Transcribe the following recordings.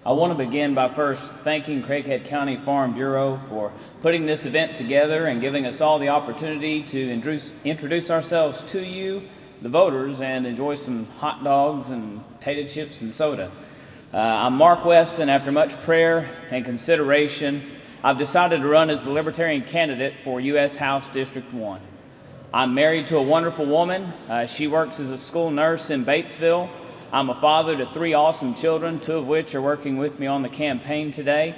I want to begin by first thanking Craighead County Farm Bureau for putting this event together and giving us all the opportunity to introduce ourselves to you, the voters, and enjoy some hot dogs and potato chips and soda. I'm Mark West, and after much prayer and consideration, I've decided to run as the Libertarian candidate for U.S. House District 1. I'm married to a wonderful woman. She works as a school nurse in Batesville. I'm a father to 3 awesome children, 2 of which are working with me on the campaign today.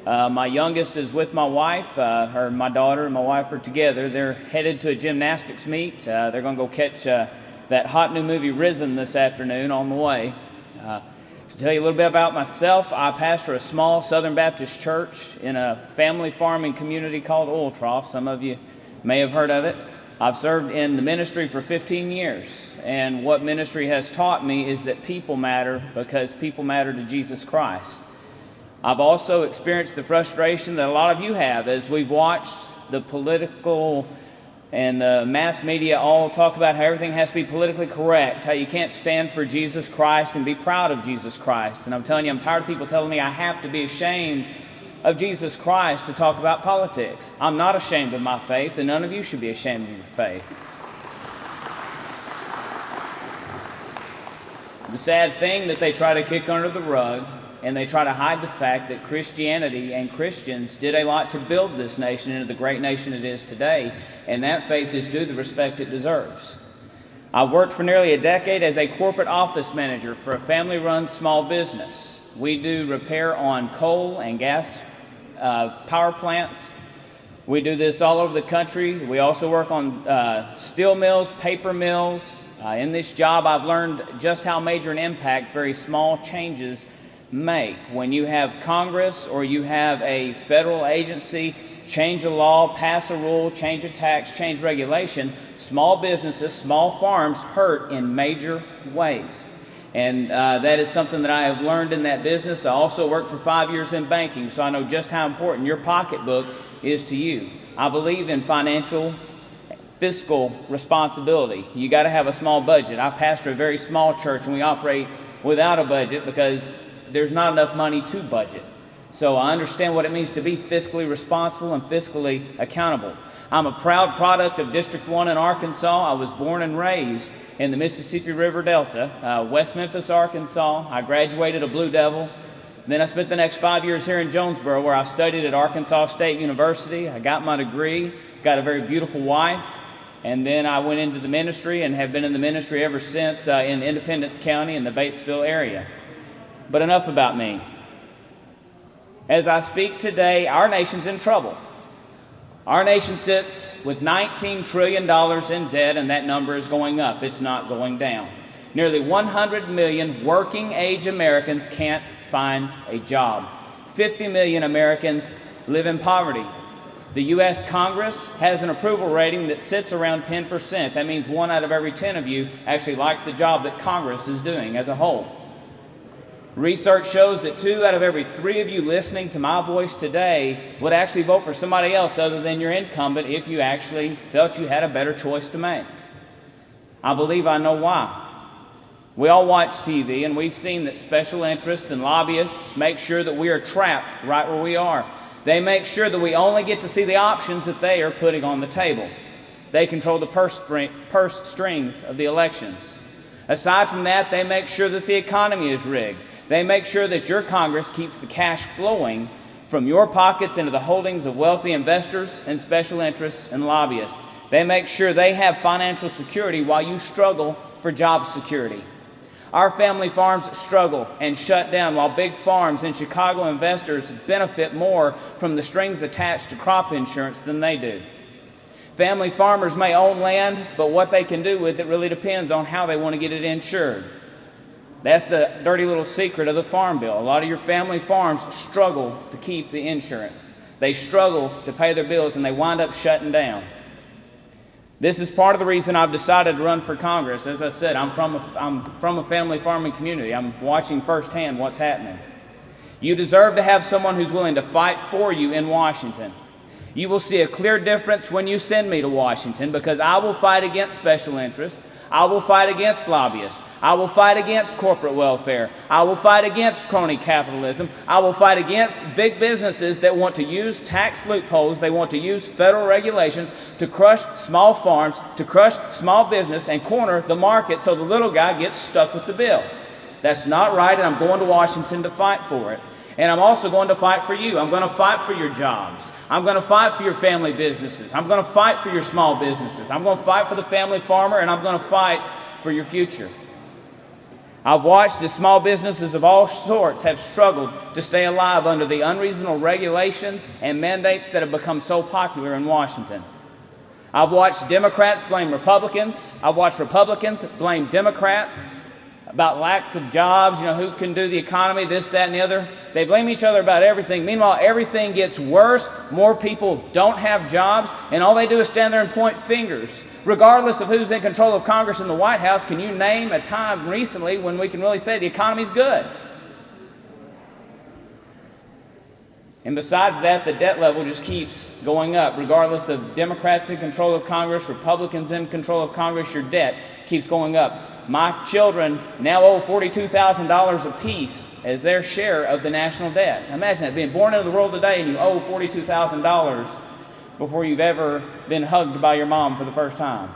My youngest is with my wife. My daughter and my wife are together. They're headed to a gymnastics meet. They're going to go catch that hot new movie Risen this afternoon on the way. To tell you a little bit about myself, I pastor a small Southern Baptist church in a family farming community called Oil Trough. Some of you may have heard of it. I've served in the ministry for 15 years, and what ministry has taught me is that people matter because people matter to Jesus Christ. I've also experienced the frustration that a lot of you have as we've watched the political and the mass media all talk about how everything has to be politically correct, how you can't stand for Jesus Christ and be proud of Jesus Christ. And I'm telling you, I'm tired of people telling me I have to be ashamed of Jesus Christ to talk about politics. I'm not ashamed of my faith, and none of you should be ashamed of your faith. The sad thing that they try to kick under the rug, and they try to hide the fact that Christianity and Christians did a lot to build this nation into the great nation it is today, and that faith is due the respect it deserves. I've worked for nearly a decade as a corporate office manager for a family-run small business. We do repair on coal and gas power plants. We do this all over the country. We also work on steel mills, paper mills. In this job, I've learned just how major an impact very small changes make. When you have Congress or you have a federal agency change a law, pass a rule, change a tax, change regulation, small businesses, small farms hurt in major ways. And that is something that I have learned in that business. I also worked for 5 years in banking, so I know just how important your pocketbook is to you. I believe in fiscal responsibility. You got to have a small budget. I pastor a very small church, and we operate without a budget because there's not enough money to budget. So I understand what it means to be fiscally responsible and fiscally accountable. I'm a proud product of District 1 in Arkansas. I was born and raised in the Mississippi River Delta, West Memphis, Arkansas. I graduated a Blue Devil. Then I spent the next 5 years here in Jonesboro, where I studied at Arkansas State University. I got my degree, got a very beautiful wife, and then I went into the ministry and have been in the ministry ever since in Independence County in the Batesville area. But enough about me. As I speak today, our nation's in trouble. Our nation sits with $19 trillion in debt, and that number is going up. It's not going down. Nearly 100 million working-age Americans can't find a job. 50 million Americans live in poverty. The U.S. Congress has an approval rating that sits around 10%. That means 1 out of every 10 of you actually likes the job that Congress is doing as a whole. Research shows that 2 out of every 3 of you listening to my voice today would actually vote for somebody else other than your incumbent if you actually felt you had a better choice to make. I believe I know why. We all watch TV, and we've seen that special interests and lobbyists make sure that we are trapped right where we are. They make sure that we only get to see the options that they are putting on the table. They control the purse strings of the elections. Aside from that, they make sure that the economy is rigged. They make sure that your Congress keeps the cash flowing from your pockets into the holdings of wealthy investors and special interests and lobbyists. They make sure they have financial security while you struggle for job security. Our family farms struggle and shut down while big farms and Chicago investors benefit more from the strings attached to crop insurance than they do. Family farmers may own land, but what they can do with it really depends on how they want to get it insured. That's the dirty little secret of the Farm Bill. A lot of your family farms struggle to keep the insurance. They struggle to pay their bills, and they wind up shutting down. This is part of the reason I've decided to run for Congress. As I said, I'm from a family farming community. I'm watching firsthand what's happening. You deserve to have someone who's willing to fight for you in Washington. You will see a clear difference when you send me to Washington, because I will fight against special interests. I will fight against lobbyists. I will fight against corporate welfare. I will fight against crony capitalism. I will fight against big businesses that want to use tax loopholes. They want to use federal regulations to crush small farms, to crush small business, and corner the market so the little guy gets stuck with the bill. That's not right, and I'm going to Washington to fight for it. And I'm also going to fight for you. I'm going to fight for your jobs. I'm going to fight for your family businesses. I'm going to fight for your small businesses. I'm going to fight for the family farmer, and I'm going to fight for your future. I've watched as small businesses of all sorts have struggled to stay alive under the unreasonable regulations and mandates that have become so popular in Washington. I've watched Democrats blame Republicans. I've watched Republicans blame Democrats about lacks of jobs, who can do the economy, this, that, and the other. They blame each other about everything. Meanwhile, everything gets worse. More people don't have jobs, and all they do is stand there and point fingers. Regardless of who's in control of Congress and the White House, can you name a time recently when we can really say the economy's good? And besides that, the debt level just keeps going up. Regardless of Democrats in control of Congress, Republicans in control of Congress, your debt keeps going up. My children now owe $42,000 apiece as their share of the national debt. Imagine that, being born into the world today and you owe $42,000 before you've ever been hugged by your mom for the first time.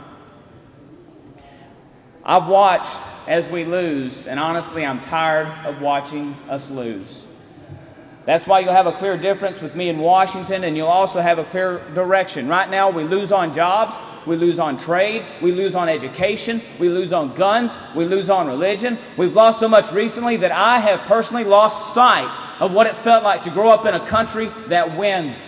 I've watched as we lose, and honestly, I'm tired of watching us lose. That's why you'll have a clear difference with me in Washington, and you'll also have a clear direction. Right now, we lose on jobs, we lose on trade, we lose on education, we lose on guns, we lose on religion. We've lost so much recently that I have personally lost sight of what it felt like to grow up in a country that wins.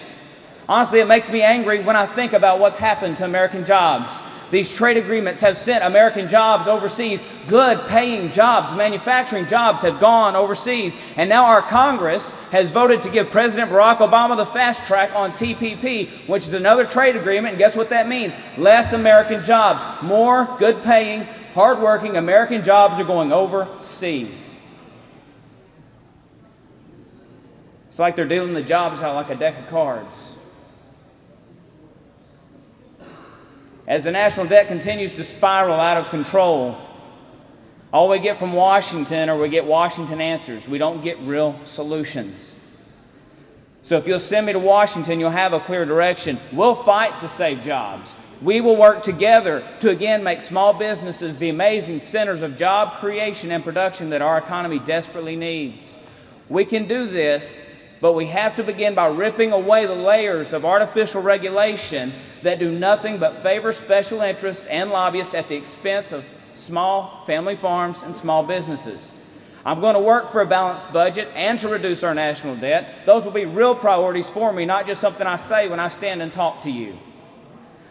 Honestly, it makes me angry when I think about what's happened to American jobs. These trade agreements have sent American jobs overseas. Good paying jobs, manufacturing jobs have gone overseas. And now our Congress has voted to give President Barack Obama the fast track on TPP, which is another trade agreement. And guess what that means? Less American jobs. More good paying, hardworking American jobs are going overseas. It's like they're dealing the jobs out like a deck of cards. As the national debt continues to spiral out of control, all we get from Washington, or we get Washington answers. We don't get real solutions. So if you'll send me to Washington, you'll have a clear direction. We'll fight to save jobs. We will work together to again make small businesses the amazing centers of job creation and production that our economy desperately needs. We can do this, but we have to begin by ripping away the layers of artificial regulation that do nothing but favor special interests and lobbyists at the expense of small family farms and small businesses. I'm going to work for a balanced budget and to reduce our national debt. Those will be real priorities for me, not just something I say when I stand and talk to you.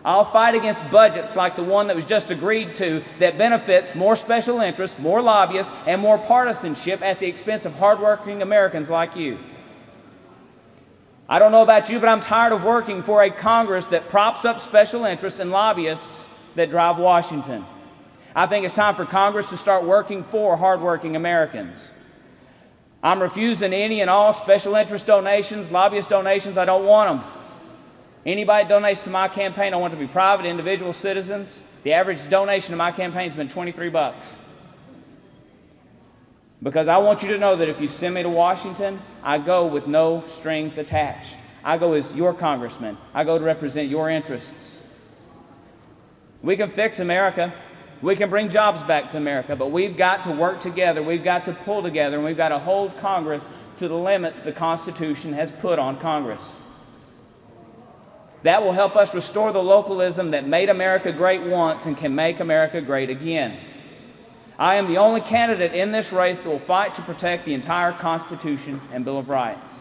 I'll fight against budgets like the one that was just agreed to that benefits more special interests, more lobbyists, and more partisanship at the expense of hardworking Americans like you. I don't know about you, but I'm tired of working for a Congress that props up special interests and lobbyists that drive Washington. I think it's time for Congress to start working for hardworking Americans. I'm refusing any and all special interest donations, lobbyist donations. I don't want them. Anybody that donates to my campaign, I want it to be private, individual citizens. The average donation to my campaign has been $23. Because I want you to know that if you send me to Washington, I go with no strings attached. I go as your congressman. I go to represent your interests. We can fix America. We can bring jobs back to America, but we've got to work together. We've got to pull together, and we've got to hold Congress to the limits the Constitution has put on Congress. That will help us restore the localism that made America great once and can make America great again. I am the only candidate in this race that will fight to protect the entire Constitution and Bill of Rights.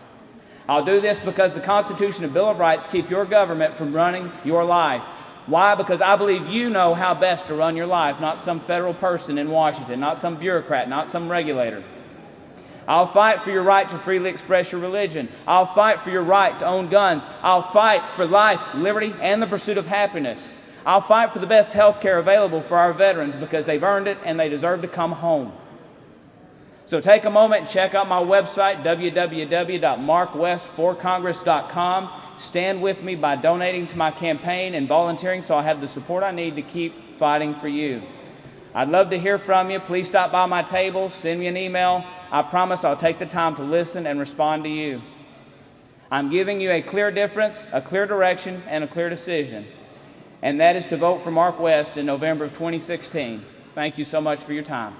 I'll do this because the Constitution and Bill of Rights keep your government from running your life. Why? Because I believe you know how best to run your life, not some federal person in Washington, not some bureaucrat, not some regulator. I'll fight for your right to freely express your religion. I'll fight for your right to own guns. I'll fight for life, liberty, and the pursuit of happiness. I'll fight for the best health care available for our veterans because they've earned it and they deserve to come home. So take a moment and check out my website, www.markwestforcongress.com. Stand with me by donating to my campaign and volunteering so I have the support I need to keep fighting for you. I'd love to hear from you. Please stop by my table, send me an email. I promise I'll take the time to listen and respond to you. I'm giving you a clear difference, a clear direction, and a clear decision. And that is to vote for Mark West in November of 2016. Thank you so much for your time.